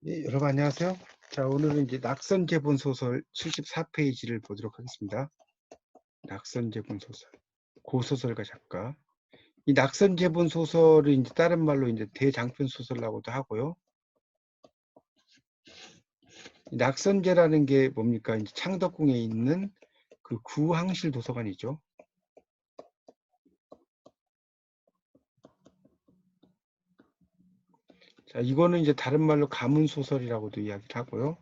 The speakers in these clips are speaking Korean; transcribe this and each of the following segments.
예, 여러분 안녕하세요. 자, 오늘은 이제 낙선제본 소설 74페이지를 보도록 하겠습니다. 낙선제본 소설, 고소설가 작가. 이 낙선제본 소설을 이제 다른 말로 이제 대장편 소설이라고도 하고요. 이 낙선제라는 게 뭡니까? 이제 창덕궁에 있는 그 구항실 도서관이죠. 자, 이거는 이제 다른 말로 가문 소설이라고도 이야기를 하고요.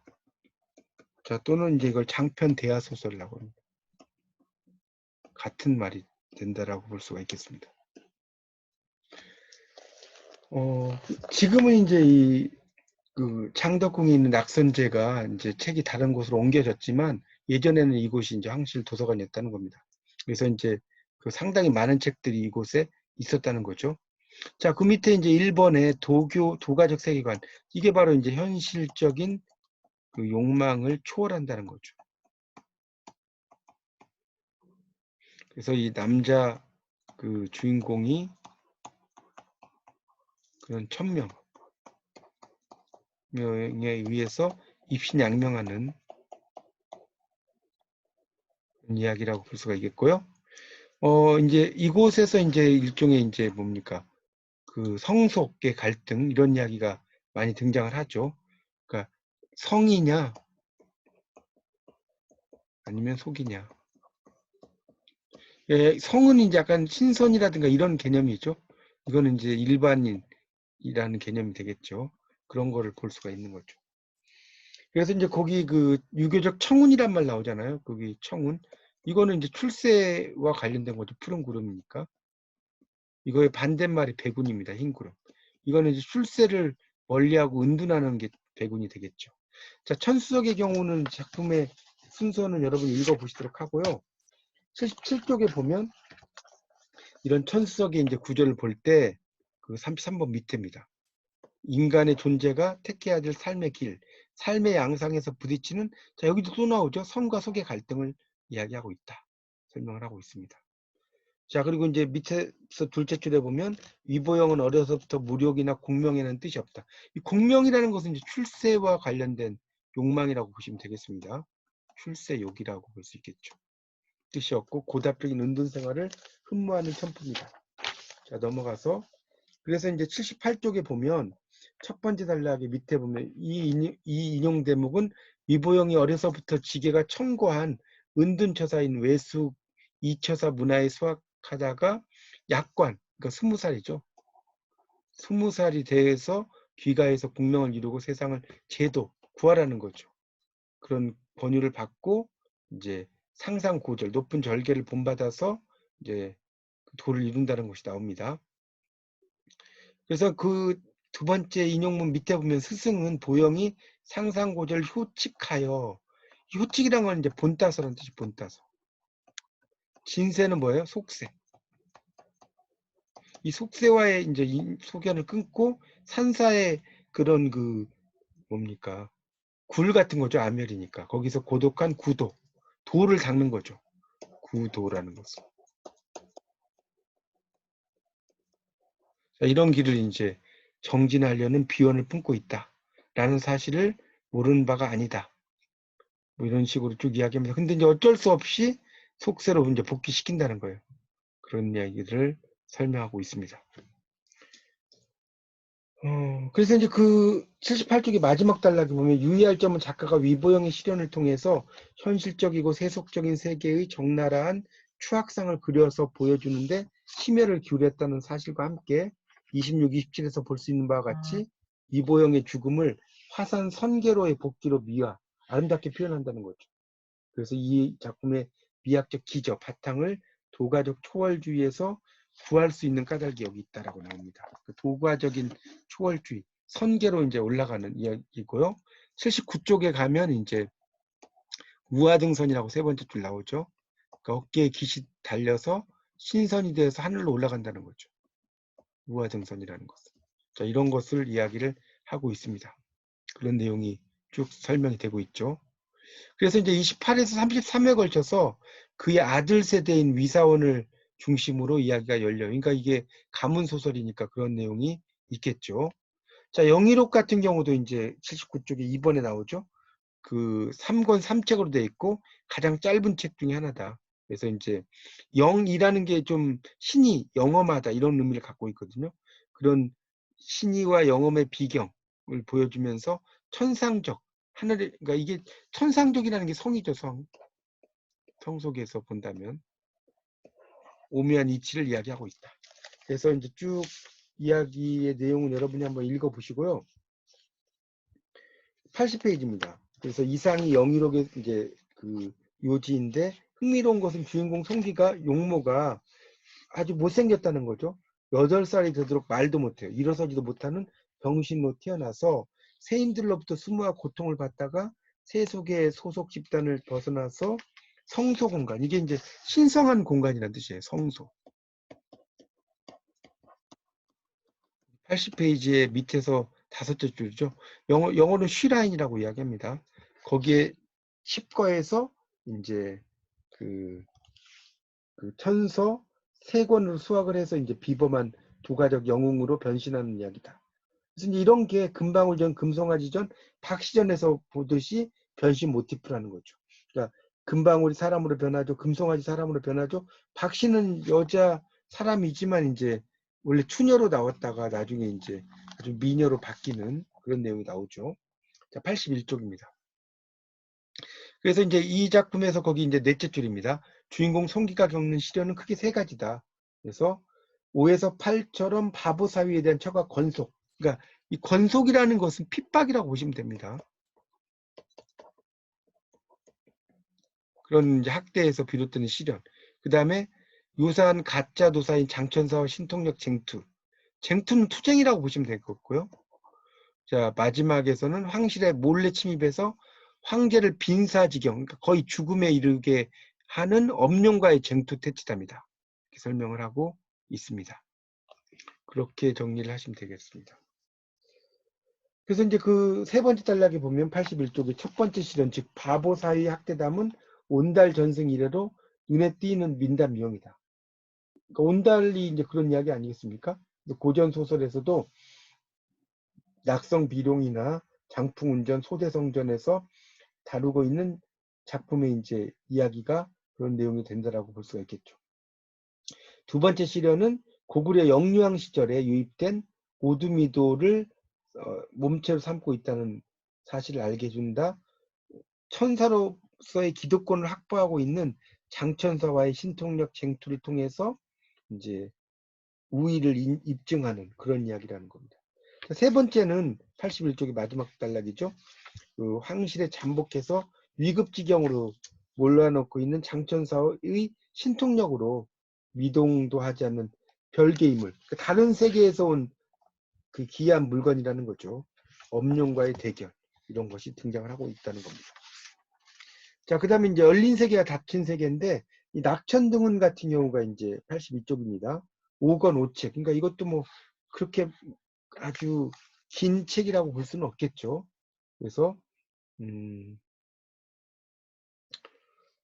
자, 또는 이제 이걸 장편 대하 소설이라고 합니다. 같은 말이 된다라고 볼 수가 있겠습니다. 지금은 이제 그 창덕궁에 있는 낙선제가 이제 책이 다른 곳으로 옮겨졌지만 예전에는 이곳이 이제 황실 도서관이었다는 겁니다. 그래서 이제 그 상당히 많은 책들이 이곳에 있었다는 거죠. 자, 그 밑에 이제 1번의 도가적 세계관. 이게 바로 이제 현실적인 그 욕망을 초월한다는 거죠. 그래서 이 남자 그 주인공이 그런 천명에 의해서 입신양명하는 이야기라고 볼 수가 있겠고요. 이제 이곳에서 이제 일종의 이제 뭡니까? 그 성속의 갈등 이런 이야기가 많이 등장을 하죠. 그러니까 성이냐 아니면 속이냐. 예, 성은 이제 약간 신선이라든가 이런 개념이죠. 이거는 이제 일반인이라는 개념이 되겠죠. 그런 거를 볼 수가 있는 거죠. 그래서 이제 거기 그 유교적 청운이란 말 나오잖아요. 거기 청운. 이거는 이제 출세와 관련된 거죠. 푸른 구름이니까. 이거의 반대말이 배군입니다. 흰 구름. 이거는 이제 출세를 멀리하고 은둔하는 게 배군이 되겠죠. 자, 천수석의 경우는 작품의 순서는 여러분 읽어보시도록 하고요. 77쪽에 보면 이런 천수석의 이제 구절을 볼 때 그 33번 밑에입니다. 인간의 존재가 택해야 될 삶의 길, 삶의 양상에서 부딪히는, 자, 여기도 또 나오죠. 성과 속의 갈등을 이야기하고 있다. 설명을 하고 있습니다. 자, 그리고 이제 밑에서 둘째 줄에 보면 위보영은 어려서부터 무력이나 공명이라는 뜻이 없다. 이 공명이라는 것은 이제 출세와 관련된 욕망이라고 보시면 되겠습니다. 출세욕이라고 볼 수 있겠죠. 뜻이 없고 고답적인 은둔 생활을 흠모하는 천품이다. 자, 넘어가서 그래서 이제 78쪽에 보면 첫 번째 단락에 밑에 보면 이 인용 대목은 위보영이 어려서부터 지게가 청고한 은둔처사인 외숙 2처사 문화에 수학하다가 약관, 그러니까 20살이죠. 20살이 돼서 귀가해서 공명을 이루고 세상을 구하라는 거죠. 그런 권유를 받고 이제 상상고절, 높은 절개를 본받아서 이제 도를 이룬다는 것이 나옵니다. 그래서 그 두 번째 인용문 밑에 보면 스승은 보영이 상상고절 효칙하여, 효칙이란 건 이제 본따서라는 뜻이 본따서. 진세는 뭐예요? 속세. 이 속세와의 이제 소견을 끊고 산사의 그런 그 뭡니까? 굴 같은 거죠. 아멸이니까. 거기서 고독한 구도, 도를 닦는 거죠. 구도라는 것은. 자, 이런 길을 이제 정진하려는 비원을 품고 있다. 라는 사실을 모르는 바가 아니다. 뭐 이런 식으로 쭉 이야기합니다. 근데 이제 어쩔 수 없이 속세로 이제 복귀시킨다는 거예요. 그런 이야기를 설명하고 있습니다. 그래서 이제 그 78쪽의 마지막 단락에 보면 유의할 점은 작가가 위보영의 실현을 통해서 현실적이고 세속적인 세계의 적나라한 추악상을 그려서 보여주는데 심혈을 기울였다는 사실과 함께 26, 27에서 볼 수 있는 바와 같이 위보영의 죽음을 화산 선계로의 복귀로 아름답게 표현한다는 거죠. 그래서 이 작품의 미학적 기저, 바탕을 도가적 초월주의에서 구할 수 있는 까닭이 여기 있다라고 나옵니다. 그 도가적인 초월주의, 선계로 이제 올라가는 이야기고요. 79쪽에 가면 이제 우화등선이라고 세 번째 줄 나오죠. 그러니까 어깨에 깃이 달려서 신선이 돼서 하늘로 올라간다는 거죠. 우화등선이라는 것은. 자, 이런 것을 이야기를 하고 있습니다. 그런 내용이 쭉 설명이 되고 있죠. 그래서 이제 28에서 33회에 걸쳐서 그의 아들 세대인 위사원을 중심으로 이야기가 열려요. 그러니까 이게 가문 소설이니까 그런 내용이 있겠죠. 자, 영희록 같은 경우도 이제 79쪽에 2번에 나오죠. 그 3권 3책으로 되어 있고 가장 짧은 책 중에 하나다. 그래서 이제 영이라는 게 좀 신이 영험하다 이런 의미를 갖고 있거든요. 그런 신이와 영험의 비경을 보여주면서 천상적 하늘의 그러니까 이게 천상적이라는 게 성이죠. 성 속에서 본다면 오묘한 이치를 이야기하고 있다. 그래서 이제 쭉 이야기의 내용은 여러분이 한번 읽어보시고요. 80페이지입니다. 그래서 이상이 영희록의 이제 그 요지인데 흥미로운 것은 주인공 성기가 용모가 아주 못생겼다는 거죠. 8살이 되도록 말도 못해요. 일어서지도 못하는 병신으로 태어나서 세인들로부터 수모와 고통을 받다가 세속의 소속 집단을 벗어나서 성소 공간, 이게 이제 신성한 공간이라는 뜻이에요. 성소. 80페이지의 밑에서 5째 줄이죠. 영어는 쉬라인이라고 이야기합니다. 거기에 10과에서 이제 그 천서 3권으로 수확을 해서 이제 비범한 두가적 영웅으로 변신하는 이야기다. 그래서 이제 이런 게 금방울전, 금송아지전, 박시전에서 보듯이 변신 모티프라는 거죠. 그러니까 금방울이 사람으로 변하죠. 금송아지 사람으로 변하죠. 박씨는 여자 사람이지만 이제 원래 추녀로 나왔다가 나중에 이제 아주 미녀로 바뀌는 그런 내용이 나오죠. 자, 81쪽입니다. 그래서 이제 이 작품에서 거기 이제 4째 줄입니다. 주인공 성기가 겪는 시련은 크게 3가지다. 그래서 5에서 8처럼 바보 사위에 대한 처가 건속. 그러니까 이 건속이라는 것은 핍박이라고 보시면 됩니다. 그런 이제 학대에서 비롯되는 시련. 그 다음에 유사한 가짜 도사인 장천사와 신통력 쟁투. 쟁투는 투쟁이라고 보시면 될 것 같고요. 자, 마지막에서는 황실에 몰래 침입해서 황제를 빈사지경, 그러니까 거의 죽음에 이르게 하는 엄룡과의 쟁투 태치답니다. 이렇게 설명을 하고 있습니다. 그렇게 정리를 하시면 되겠습니다. 그래서 이제 그 3번째 단락에 보면 81쪽의 첫 번째 시련, 즉 바보 사위 학대담은 온달 전승 이래로 눈에 띄는 민담 유형이다. 그러니까 온달이 이제 그런 이야기 아니겠습니까? 고전 소설에서도 낙성 비룡이나 장풍운전, 소대성전에서 다루고 있는 작품의 이제 이야기가 그런 내용이 된다라고 볼 수가 있겠죠. 두 번째 시련은 고구려 영유왕 시절에 유입된 오두미도를 몸체로 삼고 있다는 사실을 알게 해준다. 천사로서의 기득권을 확보하고 있는 장천사와의 신통력 쟁투를 통해서 이제 우위를 입증하는 그런 이야기라는 겁니다. 세 번째는 81쪽의 마지막 단락이죠. 그 황실에 잠복해서 위급지경으로 몰라놓고 있는 장천사의 신통력으로 미동도 하지 않는 별개의 인물, 다른 세계에서 온 그 기이한 물건이라는 거죠. 엄룡과의 대결, 이런 것이 등장을 하고 있다는 겁니다. 자, 그 다음에 이제 열린 세계와 닫힌 세계인데, 이 낙천등은 같은 경우가 이제 82쪽입니다. 5권 5책. 그러니까 이것도 뭐 그렇게 아주 긴 책이라고 볼 수는 없겠죠. 그래서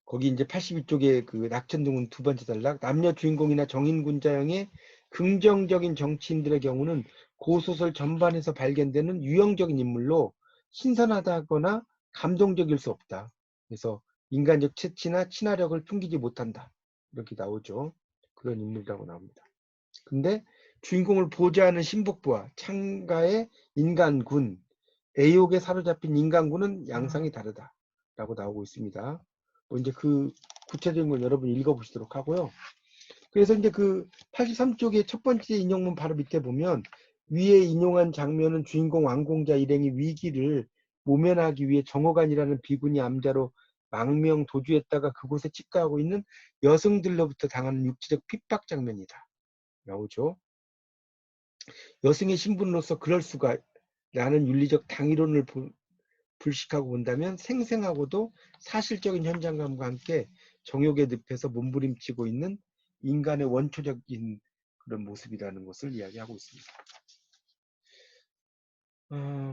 거기 이제 82쪽에 그 낙천등은 두 번째 단락, 남녀 주인공이나 정인군자형의 긍정적인 정치인들의 경우는 고소설 전반에서 발견되는 유형적인 인물로 신선하다거나 감동적일 수 없다. 그래서 인간적 체치나 친화력을 풍기지 못한다. 이렇게 나오죠. 그런 인물이라고 나옵니다. 근데 주인공을 보좌하는 신복부와 창가의 인간군, 애욕에 사로잡힌 인간군은 양상이 다르다라고 나오고 있습니다. 뭐 이제 그 구체적인 걸 여러분 읽어보시도록 하고요. 그래서 이제 그 83쪽의 첫 번째 인용문 바로 밑에 보면 위에 인용한 장면은 주인공 왕공자 일행이 위기를 모면하기 위해 정호간이라는 비군이 암자로 망명 도주했다가 그곳에 직가하고 있는 여성들로부터 당하는 육체적 핍박 장면이다. 나오죠. 여성의 신분으로서 그럴 수가 라는 윤리적 당위론을 불식하고 본다면 생생하고도 사실적인 현장감과 함께 정욕의 늪에서 몸부림치고 있는 인간의 원초적인 그런 모습이라는 것을 이야기하고 있습니다.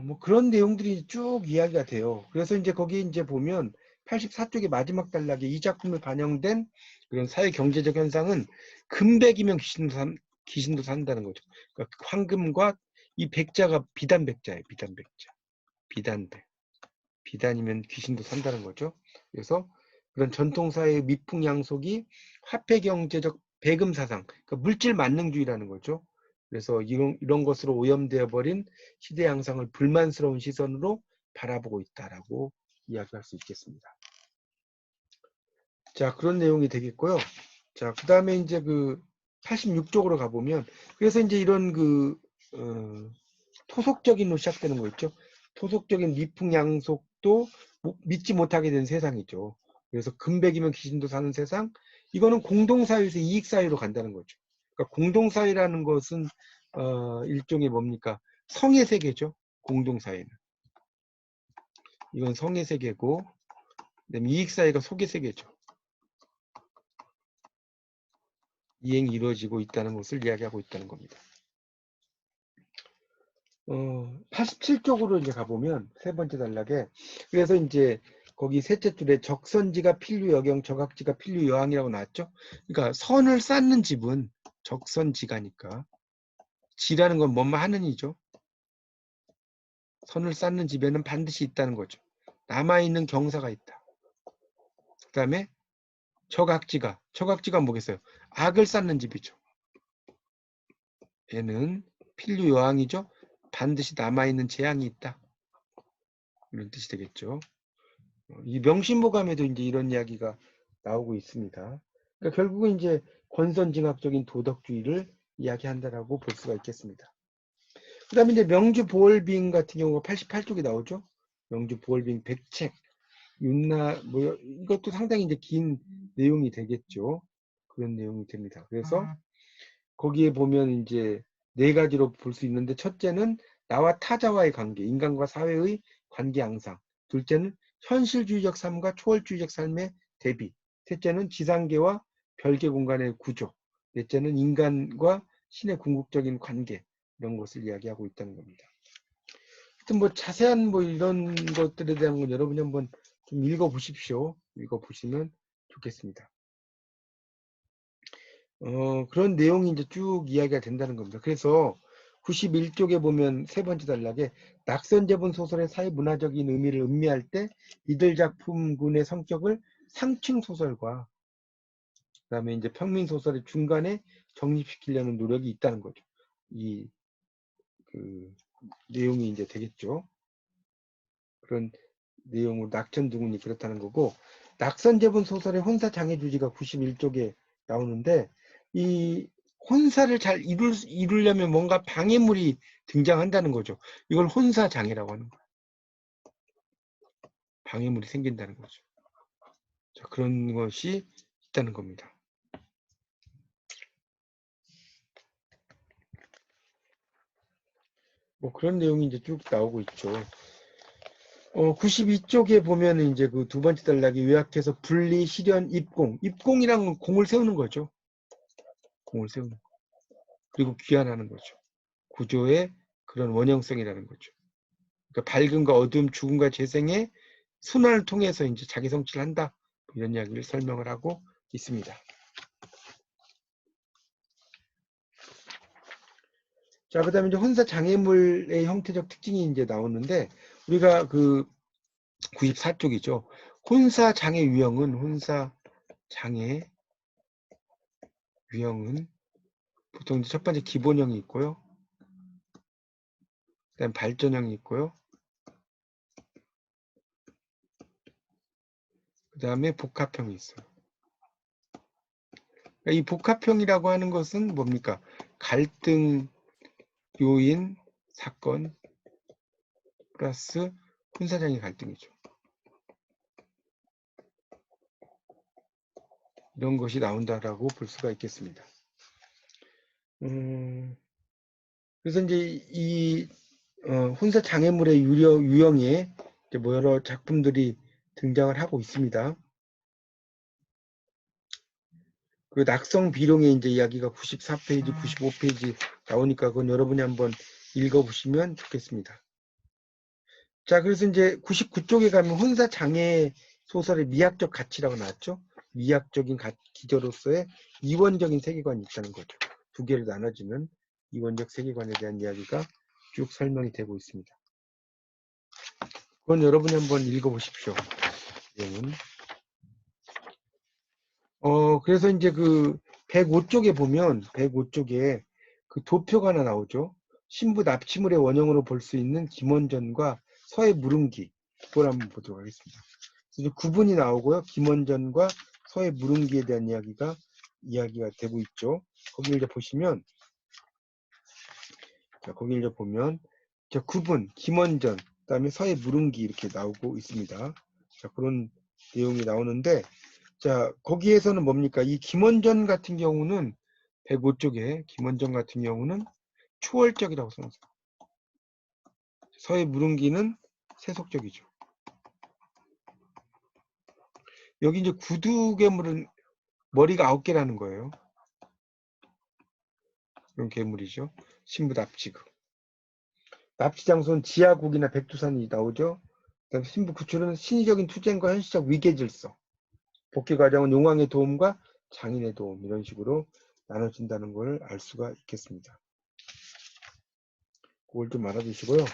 뭐 그런 내용들이 쭉 이야기가 돼요. 그래서 이제 거기 이제 보면 84쪽의 마지막 단락에 이 작품에 반영된 그런 사회 경제적 현상은 금백이면 귀신도 산다는 거죠. 그러니까 황금과 이 백자가 비단 백자예요. 비단 백자. 비단백. 비단이면 귀신도 산다는 거죠. 그래서 그런 전통사회의 미풍양속이 화폐경제적 배금사상, 그러니까 물질 만능주의라는 거죠. 그래서 이런 것으로 오염되어 버린 시대 양상을 불만스러운 시선으로 바라보고 있다라고 이야기할 수 있겠습니다. 자, 그런 내용이 되겠고요. 자, 그 다음에 이제 그 86쪽으로 가보면, 그래서 이제 이런 토속적인로 시작되는 거 있죠. 토속적인 미풍양속도 믿지 못하게 된 세상이죠. 그래서 금백이면 귀신도 사는 세상, 이거는 공동사회에서 이익사회로 간다는 거죠. 그러니까 공동사회라는 것은 일종의 뭡니까? 성의 세계죠. 공동사회는. 이건 성의 세계고, 그다음에 이익사회가 속의 세계죠. 이행이 이루어지고 있다는 것을 이야기하고 있다는 겁니다. 87쪽으로 이제 가보면 세 번째 단락에, 그래서 이제 거기 셋째 줄에 적선지가 필류여경, 적악지가 필류여항이라고 나왔죠. 그러니까 선을 쌓는 집은 적선지가니까, 지라는 건 뭐뭐 하는 이죠. 선을 쌓는 집에는 반드시 있다는 거죠. 남아있는 경사가 있다. 그 다음에 적악지가 뭐겠어요? 악을 쌓는 집이죠. 얘는 필류여항이죠. 반드시 남아있는 재앙이 있다. 이런 뜻이 되겠죠. 이 명심보감에도 이제 이런 이야기가 나오고 있습니다. 그러니까 결국은 이제 권선징악적인 도덕주의를 이야기한다라고 볼 수가 있겠습니다. 그 다음에 이제 명주보월빙 같은 경우가 88쪽에 나오죠. 명주보월빙 백책, 윤나, 뭐, 이것도 상당히 이제 긴 내용이 되겠죠. 그런 내용이 됩니다. 그래서 거기에 보면 이제 네 가지로 볼 수 있는데, 첫째는 나와 타자와의 관계, 인간과 사회의 관계 양상. 둘째는 현실주의적 삶과 초월주의적 삶의 대비. 셋째는 지상계와 별계 공간의 구조. 넷째는 인간과 신의 궁극적인 관계. 이런 것을 이야기하고 있다는 겁니다. 하여튼 뭐 자세한 뭐 이런 것들에 대한 건 여러분이 한번 좀 읽어보십시오. 읽어보시면 좋겠습니다. 그런 내용이 이제 쭉 이야기가 된다는 겁니다. 그래서 91쪽에 보면 세 번째 단락에 낙선제본 소설의 사회문화적인 의미를 음미할 때 이들 작품군의 성격을 상층 소설과 그다음에 이제 평민 소설의 중간에 정립시키려는 노력이 있다는 거죠. 이 내용이 이제 되겠죠. 그런 내용으로 낙천두군이 그렇다는 거고, 낙선제본 소설의 혼사 장애 주지가 91쪽에 나오는데, 이 혼사를 잘 이루려면 뭔가 방해물이 등장한다는 거죠. 이걸 혼사 장애라고 하는 거예요. 방해물이 생긴다는 거죠. 자, 그런 것이 있다는 겁니다. 뭐 그런 내용이 이제 쭉 나오고 있죠. 92쪽에 보면 이제 그 두 번째 단락이 요약해서 분리, 실현, 입공. 입공이란 건 공을 세우는 거죠. 공을 세우는 거. 그리고 귀환하는 거죠. 구조의 그런 원형성이라는 거죠. 그러니까 밝음과 어둠, 죽음과 재생의 순환을 통해서 이제 자기 성취를 한다. 이런 이야기를 설명을 하고 있습니다. 자, 그 다음에 이제 혼사 장애물의 형태적 특징이 이제 나오는데, 우리가 그 94쪽이죠. 혼사 장애 유형은 보통 이제 첫 번째 기본형이 있고요. 그 다음 발전형이 있고요. 그 다음에 복합형이 있어요. 그러니까 이 복합형이라고 하는 것은 뭡니까? 갈등 요인, 사건, 플러스 혼사장애 갈등이죠. 이런 것이 나온다라고 볼 수가 있겠습니다. 그래서 이제 이 혼사 장애물의 유형에 이제 뭐 여러 작품들이 등장을 하고 있습니다. 그 낙성 비룡의 이제 이야기가 94페이지, 95페이지 나오니까 그건 여러분이 한번 읽어보시면 좋겠습니다. 자, 그래서 이제 99쪽에 가면 혼사 장애 소설의 미학적 가치라고 나왔죠. 미학적인 기저로서의 이원적인 세계관이 있다는 거죠. 두 개로 나눠지는 이원적 세계관에 대한 이야기가 쭉 설명이 되고 있습니다. 그건 여러분이 한번 읽어보십시오. 내용은. 그래서 이제 그 105쪽에 보면 105쪽에 그 도표가 하나 나오죠. 신부 납치물의 원형으로 볼 수 있는 김원전과 서해 무릉기. 그걸 한번 보도록 하겠습니다. 이제 구분이 나오고요. 김원전과 서해 무릉기에 대한 이야기가 되고 있죠. 거기 이제 보시면, 자, 거기 이제 보면, 자, 구분, 김원전, 그 다음에 서해 무릉기 이렇게 나오고 있습니다. 자, 그런 내용이 나오는데, 자, 거기에서는 뭡니까? 이 김원전 같은 경우는 105쪽에 김원전 같은 경우는 초월적이라고 써놨어요. 서해 무릉기는 세속적이죠. 여기 이제 구두괴물은 머리가 9개라는 거예요. 그런 괴물이죠. 신부 납치극. 납치 장소는 지하국이나 백두산이 나오죠. 그다음에 신부 구출은 신의적인 투쟁과 현실적 위계 질서. 복귀 과정은 용왕의 도움과 장인의 도움 이런 식으로 나눠진다는 걸 알 수가 있겠습니다. 그걸 좀 알아두시고요.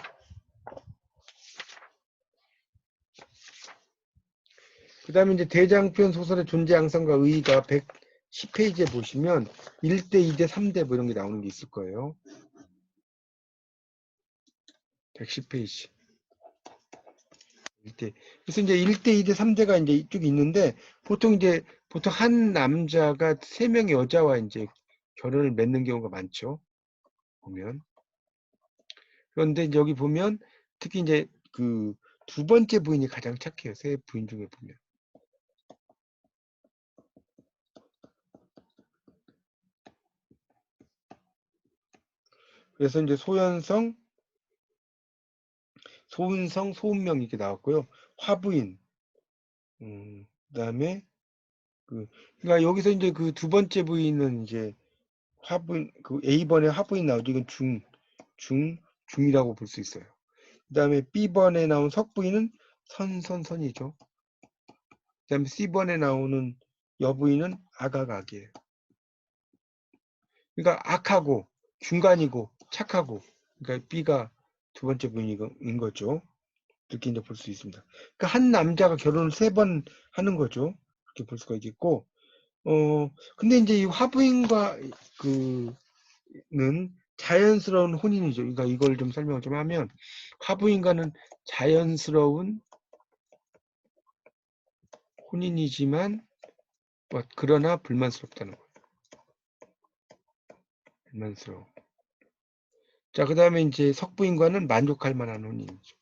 그 다음에 이제 대장편 소설의 존재 양상과 의의가 110페이지에 보시면 1대, 2대, 3대 뭐 이런 게 나오는 게 있을 거예요. 110페이지. 1대. 그래서 이제 1대, 2대, 3대가 이제 쭉 있는데 보통 한 남자가 3명의 여자와 이제 결혼을 맺는 경우가 많죠. 보면. 그런데 이제 여기 보면 특히 이제 그 두 번째 부인이 가장 착해요. 세 부인 중에 보면. 그래서 이제 소은성, 소은명 이렇게 나왔고요. 화부인, 그다음에 그러니까 여기서 이제 그 두 번째 부인은 이제 화부인, 그 A번에 화부인 나오죠. 이건 중이라고 볼 수 있어요. 그다음에 B번에 나온 석부인은 선이죠. 그다음에 C번에 나오는 여부인은 악이에요. 그러니까 악하고 중간이고 착하고, 그러니까 B가 두 번째 부인인 거죠. 이렇게 이제 볼 수 있습니다. 그러니까 한 남자가 결혼을 3번 하는 거죠. 이렇게 볼 수가 있겠고, 근데 이제 이 화부인과 그는 자연스러운 혼인이죠. 그러니까 이걸 좀 설명을 좀 하면, 화부인과는 자연스러운 혼인이지만, 그러나 불만스럽다는 거예요. 불만스러워. 자, 그 다음에 이제 석부인과는 만족할 만한 혼인이죠.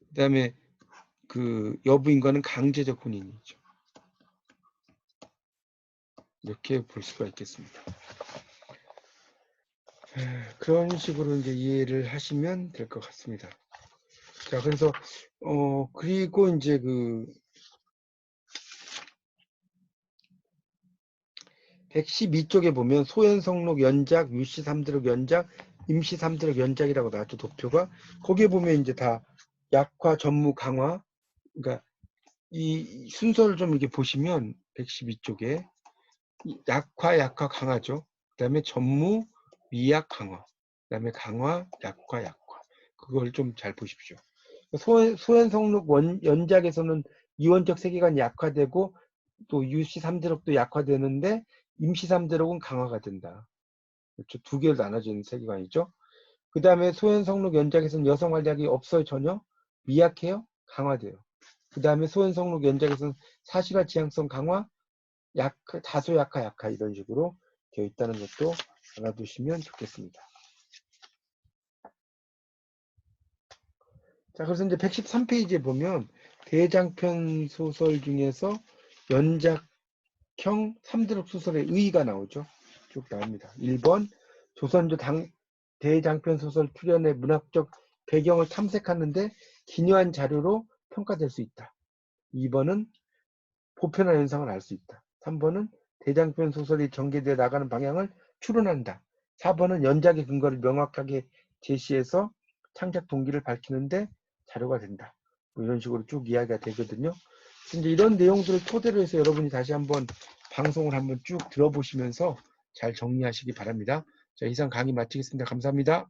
그 다음에 그 여부인과는 강제적 혼인이죠. 이렇게 볼 수가 있겠습니다. 그런 식으로 이제 이해를 하시면 될 것 같습니다. 자, 그래서 그리고 이제 그 112쪽에 보면 소현성록 연작, 유씨 삼드록 연작, 임씨 삼드록 연작이라고 나왔죠. 도표가. 거기에 보면 이제 다 약화, 전무, 강화. 그러니까 이 순서를 좀 이렇게 보시면 112쪽에 약화, 강화죠. 그다음에 전무, 미약, 강화. 그다음에 강화, 약화. 그걸 좀 잘 보십시오. 소현성록 연작에서는 이원적 세계관이 약화되고 또 유씨 3대록도 약화되는데 임씨 3대록은 강화가 된다. 그렇죠. 두 개로 나눠지는 세계관이죠. 그 다음에 소현성록 연작에서는 여성 활약이 없어요. 전혀. 미약해요. 강화돼요. 그 다음에 소현성록 연작에서는 사실화 지향성 강화, 다소 약화 이런 식으로 되어 있다는 것도 알아두시면 좋겠습니다. 자, 그래서 이제 113페이지에 보면 대장편 소설 중에서 연작형 3드록 소설의 의의가 나오죠. 쭉 나옵니다. 1번 조선조 대장편 소설 출연의 문학적 배경을 탐색하는데 기묘한 자료로 평가될 수 있다. 2번은 보편화 현상을 알 수 있다. 3번은 대장편 소설이 전개되어 나가는 방향을 추론한다. 4번은 연작의 근거를 명확하게 제시해서 창작 동기를 밝히는데 자료가 된다. 뭐 이런 식으로 쭉 이야기가 되거든요. 이제 이런 내용들을 토대로 해서 여러분이 다시 한번 방송을 한번 쭉 들어보시면서 잘 정리하시기 바랍니다. 자, 이상 강의 마치겠습니다. 감사합니다.